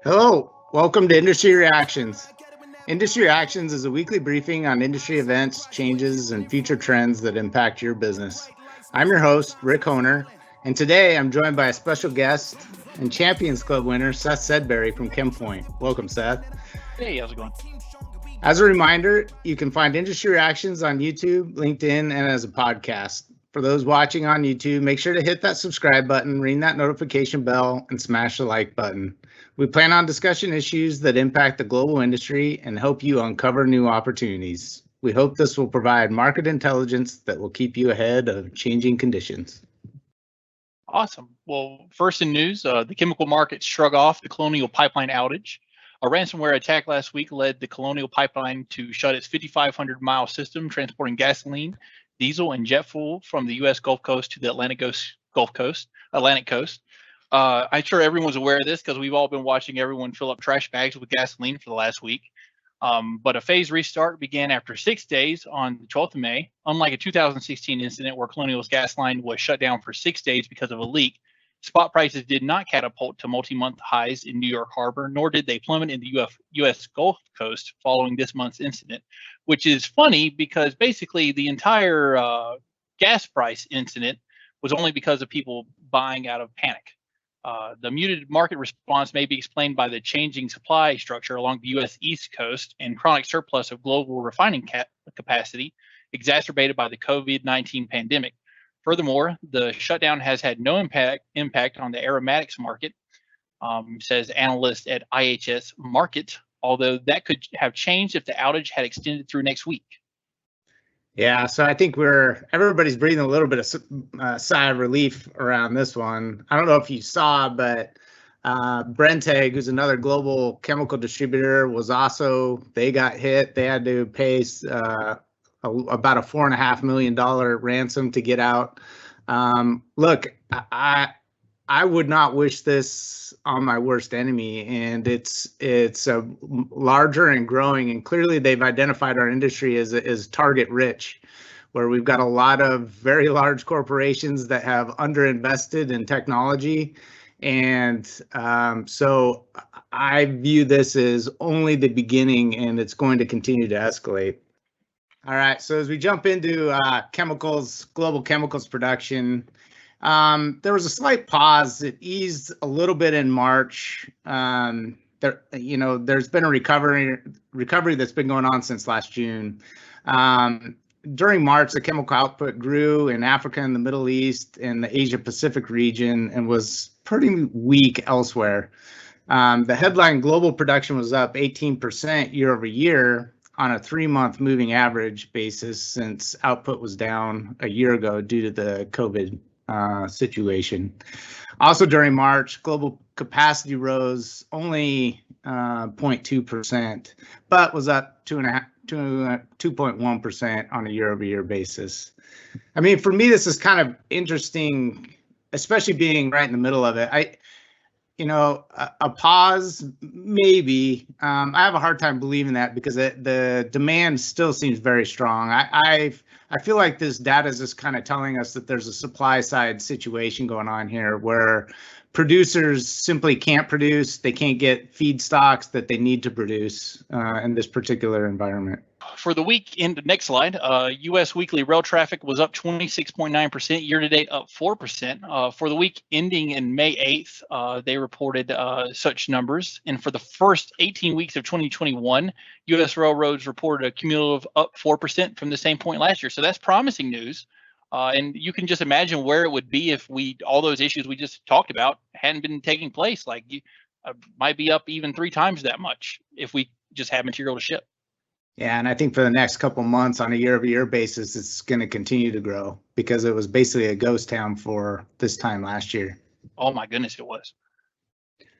Hello, welcome to Industry Reactions. Industry Reactions is a weekly briefing on industry events, changes, and future trends that impact your business. I'm your host, Rick Honer, and today I'm joined by a special guest and Champions Club winner, Seth Sedberry from ChemPoint. Welcome, Seth. Hey, how's it going? As a reminder, you can find Industry Reactions on YouTube, LinkedIn, and as a podcast. For those watching on YouTube, make sure to hit that subscribe button, ring that notification bell, and smash the like button. We plan on discussing issues that impact the global industry and help you uncover new opportunities. We hope this will provide market intelligence that will keep you ahead of changing conditions. Awesome. Well, first in news, the chemical market shrugged off the Colonial Pipeline outage. A ransomware attack last week led the Colonial Pipeline to shut its 5,500-mile system transporting gasoline, diesel, and jet fuel from the U.S. Gulf Coast to the Atlantic Coast. I'm sure everyone's aware of this because we've all been watching everyone fill up trash bags with gasoline for the last week. But a phased restart began after 6 days on the 12th of May. Unlike a 2016 incident where Colonial's gas line was shut down for 6 days because of a leak, spot prices did not catapult to multi-month highs in New York Harbor, nor did they plummet in the U.S. Gulf Coast following this month's incident, which is funny because basically the entire gas price incident was only because of people buying out of panic. The muted market response may be explained by the changing supply structure along the U.S. East Coast and chronic surplus of global refining capacity, exacerbated by the COVID-19 pandemic. Furthermore, the shutdown has had no impact on the aromatics market, says analyst at IHS Markit, although that could have changed if the outage had extended through next week. Yeah, so I think everybody's breathing a little bit of sigh of relief around this one. I don't know if you saw, but Brentag, who's another global chemical distributor, they got hit. They had to pay about a $4.5 million ransom to get out. Look, I would not wish this on my worst enemy, and it's larger and growing, and clearly they've identified our industry as target rich, where we've got a lot of very large corporations that have underinvested in technology, and so I view this as only the beginning, and it's going to continue to escalate. All right, so as we jump into global chemicals production, there was a slight pause. It eased a little bit in March. There's been a recovery that's been going on since last June. During March, the chemical output grew in Africa and the Middle East and the Asia Pacific region and was pretty weak elsewhere. The headline global production was up 18% year over year on a 3-month moving average basis, since output was down a year ago due to the COVID situation. Also during March, global capacity rose only 0.2%, but was up 2.1% on a year-over-year basis. I mean, for me, this is kind of interesting, especially being right in the middle of it. A pause, maybe. I have a hard time believing that because the demand still seems very strong. I feel like this data is just kind of telling us that there's a supply side situation going on here where producers simply can't produce. They can't get feedstocks that they need to produce in this particular environment. For the week in the next slide, U.S. weekly rail traffic was up 26.9%, year-to-date up 4%. For the week ending in May 8th, they reported such numbers. And for the first 18 weeks of 2021, U.S. railroads reported a cumulative up 4% from the same point last year. So that's promising news. And you can just imagine where it would be if all those issues we just talked about hadn't been taking place. Like, might be up even 3 times that much if we just had material to ship. Yeah, and I think for the next couple months on a year-over-year basis, it's going to continue to grow because it was basically a ghost town for this time last year. Oh my goodness, it was.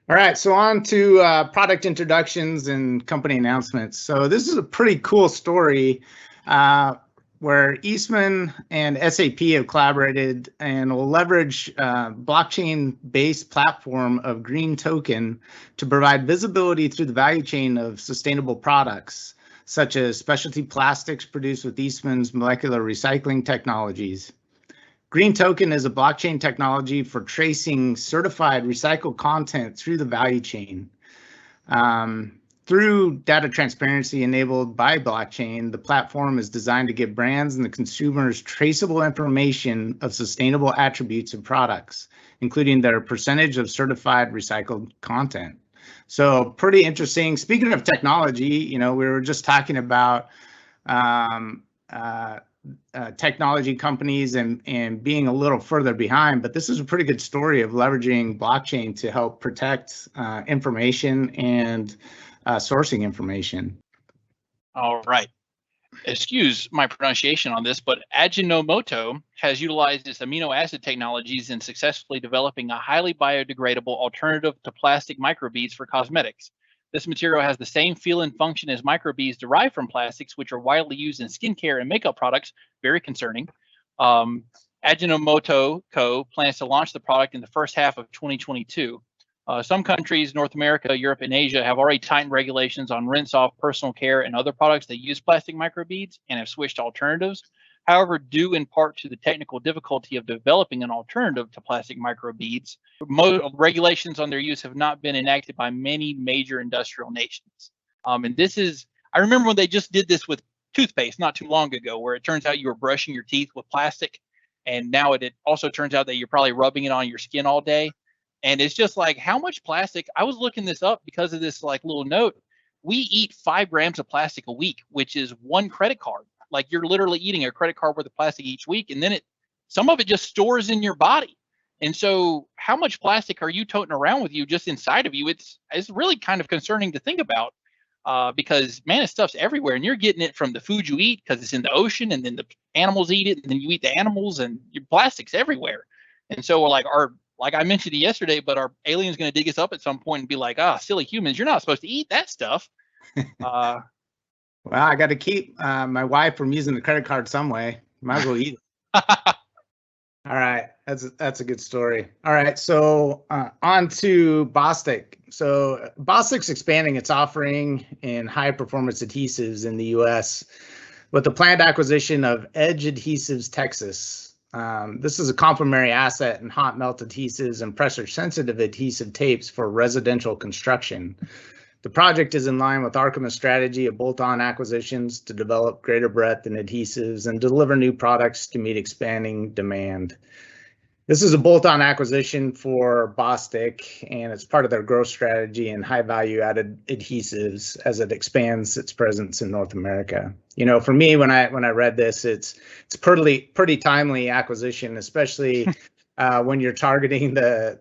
All right, so on to product introductions and company announcements. So this is a pretty cool story where Eastman and SAP have collaborated and will leverage blockchain-based platform of Green Token to provide visibility through the value chain of sustainable products, such as specialty plastics produced with Eastman's molecular recycling technologies. Green Token is a blockchain technology for tracing certified recycled content through the value chain. Through data transparency enabled by blockchain, the platform is designed to give brands and the consumers traceable information of sustainable attributes of products, including their percentage of certified recycled content. So pretty interesting. Speaking of technology, we were just talking about technology companies and being a little further behind, but this is a pretty good story of leveraging blockchain to help protect information and sourcing information. All right. Excuse my pronunciation on this, but Ajinomoto has utilized its amino acid technologies in successfully developing a highly biodegradable alternative to plastic microbeads for cosmetics. This material has the same feel and function as microbeads derived from plastics, which are widely used in skincare and makeup products. Very concerning. Ajinomoto Co. plans to launch the product in the first half of 2022. Some countries, North America, Europe, and Asia, have already tightened regulations on rinse-off personal care and other products that use plastic microbeads and have switched to alternatives. However, due in part to the technical difficulty of developing an alternative to plastic microbeads, regulations on their use have not been enacted by many major industrial nations. And this is, I remember when they just did this with toothpaste not too long ago, where it turns out you were brushing your teeth with plastic, and now it also turns out that you're probably rubbing it on your skin all day. And it's just like, how much plastic? I was looking this up because of this like little note. We eat 5 grams of plastic a week, which is 1 credit card. Like you're literally eating a credit card worth of plastic each week, and then some of it just stores in your body. And so how much plastic are you toting around with you just inside of you? It's really kind of concerning to think about because, man, this stuff's everywhere, and you're getting it from the food you eat because it's in the ocean, and then the animals eat it, and then you eat the animals, and your plastic's everywhere. And so we're like, like I mentioned it yesterday, but our alien's going to dig us up at some point and be like, silly humans, you're not supposed to eat that stuff. Well, I got to keep my wife from using the credit card some way. Might as well eat it. All right, that's a good story. All right, so on to Bostik. So Bostik's expanding its offering in high-performance adhesives in the U.S. with the planned acquisition of Edge Adhesives Texas. This is a complementary asset in hot melt adhesives and pressure-sensitive adhesive tapes for residential construction. The project is in line with Arkema's strategy of bolt-on acquisitions to develop greater breadth in adhesives and deliver new products to meet expanding demand. This is a bolt-on acquisition for Bostik, and it's part of their growth strategy in high-value-added adhesives as it expands its presence in North America. For me, when I read this, it's pretty timely acquisition, especially when you're targeting the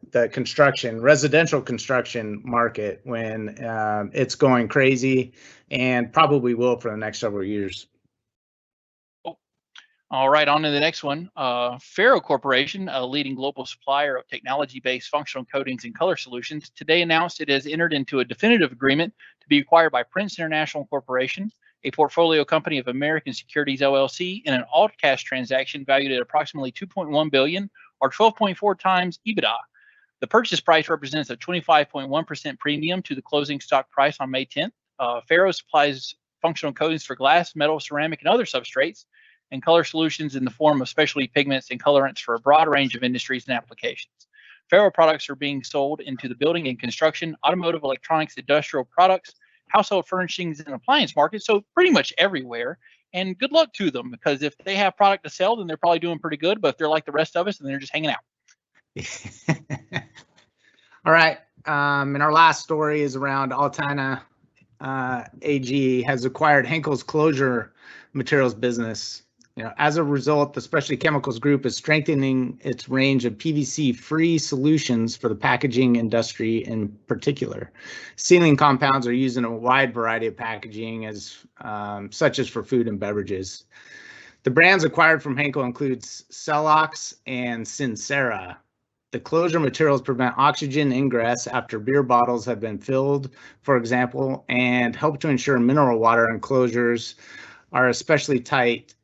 residential construction market when it's going crazy and probably will for the next several years. All right, on to the next one. Faro Corporation, a leading global supplier of technology-based functional coatings and color solutions, today announced it has entered into a definitive agreement to be acquired by Prince International Corporation, a portfolio company of American Securities LLC, in an all-cash transaction valued at approximately $2.1 billion or 12.4 times EBITDA. The purchase price represents a 25.1% premium to the closing stock price on May 10th. Faro supplies functional coatings for glass, metal, ceramic, and other substrates, and color solutions in the form of specialty pigments and colorants for a broad range of industries and applications. Faro products are being sold into the building and construction, automotive, electronics, industrial products, household furnishings, and appliance markets, so pretty much everywhere. And good luck to them, because if they have product to sell, then they're probably doing pretty good. But if they're like the rest of us, then they're just hanging out. All right. And our last story is around Altina AG has acquired Henkel's closure materials business. As a result, the Specialty Chemicals Group is strengthening its range of PVC-free solutions for the packaging industry in particular. Sealing compounds are used in a wide variety of packaging, such as for food and beverages. The brands acquired from Henkel includes Celox and Sincera. The closure materials prevent oxygen ingress after beer bottles have been filled, for example, and help to ensure mineral water enclosures are especially tight,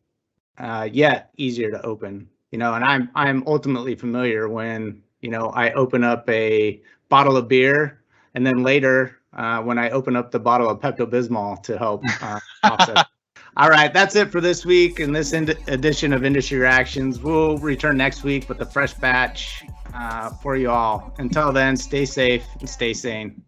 yet easier to open. And I'm ultimately familiar when I open up a bottle of beer, and then later when I open up the bottle of Pepto-Bismol to help offset. All right, that's it for this week in this edition of Industry Reactions. We'll return next week with a fresh batch for you all. Until then, stay safe and stay sane.